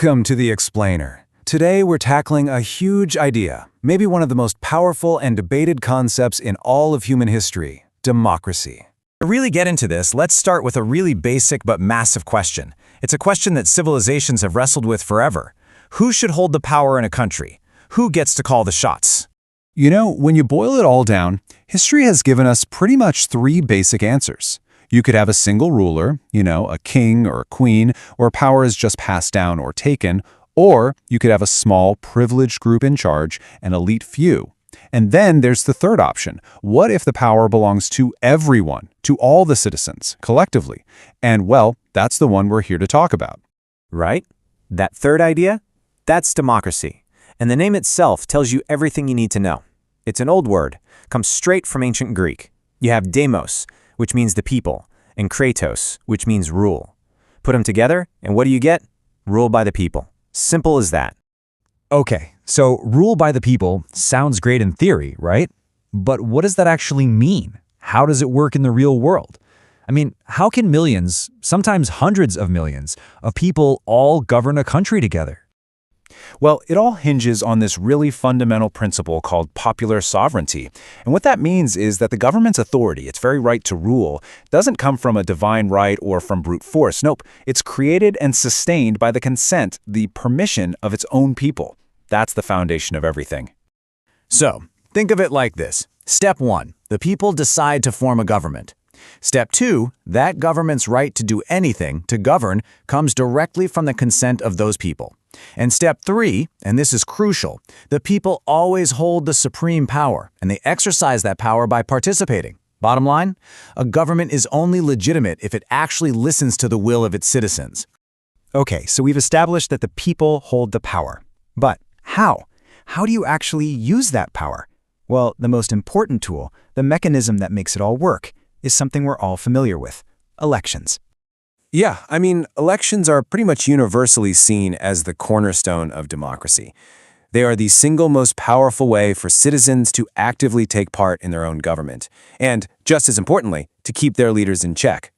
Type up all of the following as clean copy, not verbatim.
Welcome to The Explainer. Today we're tackling a huge idea, maybe one of the most powerful and debated concepts in all of human history: democracy. To really get into this, let's start with a really basic but massive question. It's a question that civilizations have wrestled with forever. Who should hold the power in a country? Who gets to call the shots? You know, when you boil it all down, history has given us pretty much three basic answers. You could have a single ruler, a king or a queen, where power is just passed down or taken, or you could have a small, privileged group in charge, an elite few. And then there's the third option. What if the power belongs to everyone, to all the citizens, collectively? And, well, that's the one we're here to talk about. Right? That third idea? That's democracy. And the name itself tells you everything you need to know. It's an old word, comes straight from ancient Greek. You have demos, which means the people, and kratos, which means rule. Put them together, and what do you get? Rule by the people. Simple as that. Okay, so rule by the people sounds great in theory, right? But what does that actually mean? How does it work in the real world? I mean, how can millions, sometimes hundreds of millions, of people all govern a country together? Well, it all hinges on this really fundamental principle called popular sovereignty. And what that means is that the government's authority, its very right to rule, doesn't come from a divine right or from brute force. Nope, it's created and sustained by the consent, the permission of its own people. That's the foundation of everything. So, think of it like this. Step 1, the people decide to form a government. Step 2, that government's right to do anything, to govern, comes directly from the consent of those people. And step 3, and this is crucial, the people always hold the supreme power, and they exercise that power by participating. Bottom line, a government is only legitimate if it actually listens to the will of its citizens. Okay, so we've established that the people hold the power. But how? How do you actually use that power? Well, the most important tool, the mechanism that makes it all work, is something we're all familiar with: elections. Yeah, elections are pretty much universally seen as the cornerstone of democracy. They are the single most powerful way for citizens to actively take part in their own government, and, just as importantly, to keep their leaders in check.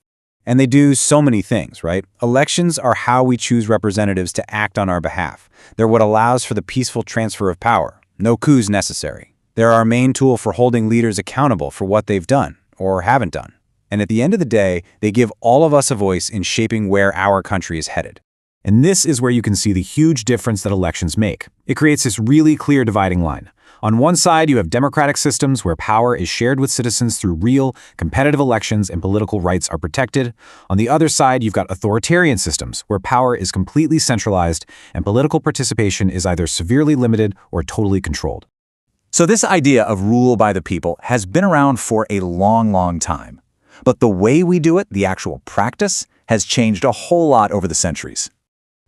And they do so many things, right? Elections are how we choose representatives to act on our behalf. They're what allows for the peaceful transfer of power. No coups necessary. They're our main tool for holding leaders accountable for what they've done or haven't done. And at the end of the day, they give all of us a voice in shaping where our country is headed. And this is where you can see the huge difference that elections make. It creates this really clear dividing line. On one side, you have democratic systems where power is shared with citizens through real, competitive elections and political rights are protected. On the other side, you've got authoritarian systems where power is completely centralized and political participation is either severely limited or totally controlled. So this idea of rule by the people has been around for a long, long time. But the way we do it, the actual practice, has changed a whole lot over the centuries.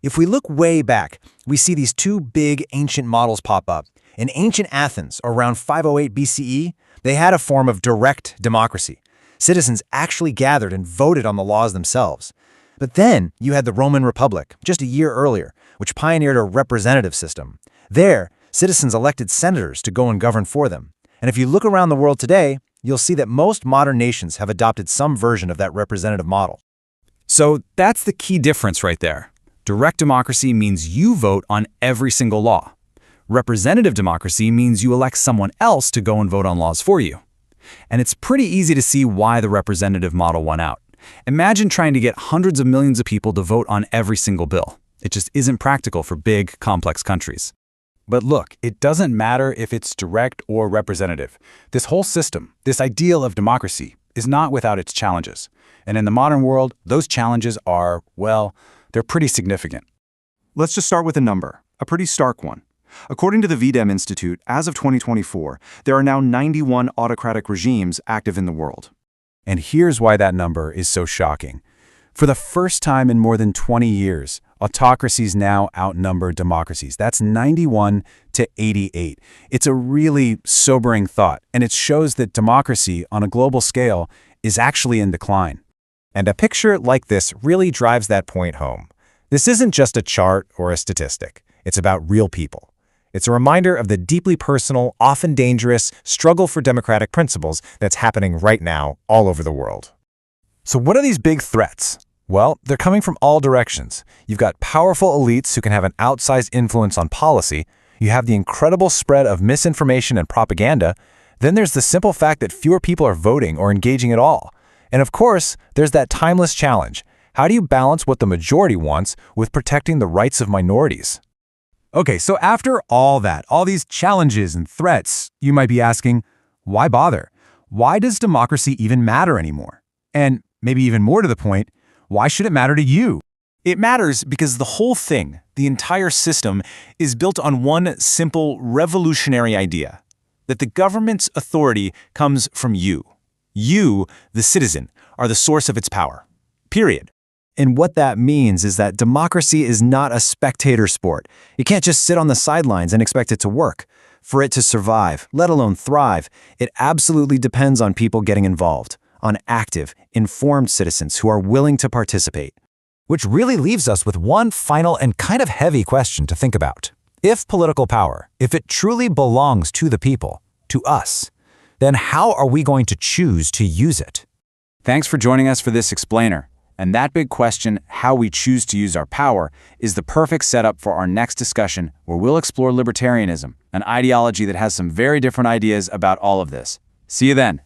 If we look way back, we see these two big ancient models pop up. In ancient Athens, around 508 BCE, they had a form of direct democracy. Citizens actually gathered and voted on the laws themselves. But then you had the Roman Republic, just a year earlier, which pioneered a representative system. There, citizens elected senators to go and govern for them. And if you look around the world today, you'll see that most modern nations have adopted some version of that representative model. So that's the key difference right there. Direct democracy means you vote on every single law. Representative democracy means you elect someone else to go and vote on laws for you. And it's pretty easy to see why the representative model won out. Imagine trying to get hundreds of millions of people to vote on every single bill. It just isn't practical for big, complex countries. But look, it doesn't matter if it's direct or representative. This whole system, this ideal of democracy, is not without its challenges. And in the modern world, those challenges are, well, they're pretty significant. Let's just start with a number, a pretty stark one. According to the VDEM Institute, as of 2024, there are now 91 autocratic regimes active in the world. And here's why that number is so shocking. For the first time in more than 20 years, autocracies now outnumber democracies. That's 91 to 88. It's a really sobering thought, and it shows that democracy on a global scale is actually in decline. And a picture like this really drives that point home. This isn't just a chart or a statistic. It's about real people. It's a reminder of the deeply personal, often dangerous struggle for democratic principles that's happening right now all over the world. So what are these big threats? Well, they're coming from all directions. You've got powerful elites who can have an outsized influence on policy. You have the incredible spread of misinformation and propaganda. Then there's the simple fact that fewer people are voting or engaging at all. And of course, there's that timeless challenge. How do you balance what the majority wants with protecting the rights of minorities? Okay, so after all that, all these challenges and threats, you might be asking, why bother? Why does democracy even matter anymore? And maybe even more to the point, why should it matter to you? It matters because the whole thing, the entire system, is built on one simple revolutionary idea: that the government's authority comes from you. You, the citizen, are the source of its power. Period. And what that means is that democracy is not a spectator sport. You can't just sit on the sidelines and expect it to work. For it to survive, let alone thrive, it absolutely depends on people getting involved, on active, informed citizens who are willing to participate. Which really leaves us with one final and kind of heavy question to think about. If political power, if it truly belongs to the people, to us, then how are we going to choose to use it? Thanks for joining us for this explainer. And that big question, how we choose to use our power, is the perfect setup for our next discussion, where we'll explore libertarianism, an ideology that has some very different ideas about all of this. See you then.